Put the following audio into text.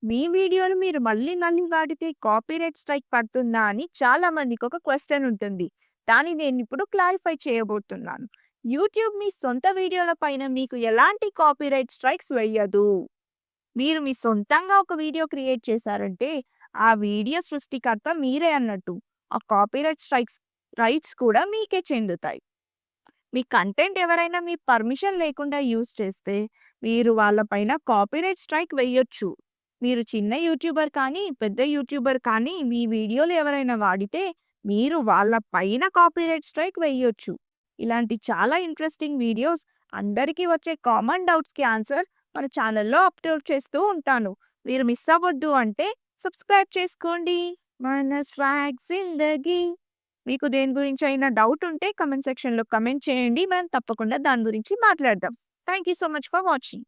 మీ వీడియోలు మీరు మళ్ళీ మళ్ళీ వాడితే కాపీరైట్ స్ట్రైక్ పడుతుందా అని చాలా మందికి ఒక క్వెషన్ ఉంటుంది. దాన్ని నేనిప్పుడు క్లారిఫై చేయబోతున్నాను. యూట్యూబ్ మీ సొంత వీడియోల పైన మీకు ఎలాంటి కాపీరైట్ స్ట్రైక్స్ వెయ్యదు. మీరు మీ సొంతంగా ఒక వీడియో క్రియేట్ చేశారంటే, ఆ వీడియో సృష్టికర్త మీరే అన్నట్టు. ఆ కాపీరైట్ రైట్స్ కూడా మీకే చెందుతాయి. మీ కంటెంట్ ఎవరైనా మీ పర్మిషన్ లేకుండా యూజ్ చేస్తే, మీరు వాళ్ళ పైన కాపీరైట్ స్ట్రైక్ వెయ్యొచ్చు. మీరు చిన్న యూట్యూబర్ కానీ, పెద్ద యూట్యూబర్ కానీ మీ వీడియోలు ఎవరైనా వాడితే, మీరు వాళ్ళ పైన కాపీరైట్ స్ట్రైక్ వెయ్యొచ్చు. ఇలాంటి చాలా ఇంట్రెస్టింగ్ వీడియోస్, అందరికీ వచ్చే కామన్ డౌట్స్‌కి ఆన్సర్ మన ఛానల్‌లో అప్‌లోడ్ చేస్తూ ఉంటాను. మీరు మిస్ అవ్వద్దు అంటే సబ్స్క్రైబ్ చేసుకోండి. మన స్వాగ్ జిందగీ. మీకు దేని గురించైనా డౌట్ ఉంటే కామెంట్ సెక్షన్‌లో కామెంట్ చేయండి. మనం తప్పకుండా దాని గురించి మాట్లాడదాం. Thank you so much for watching.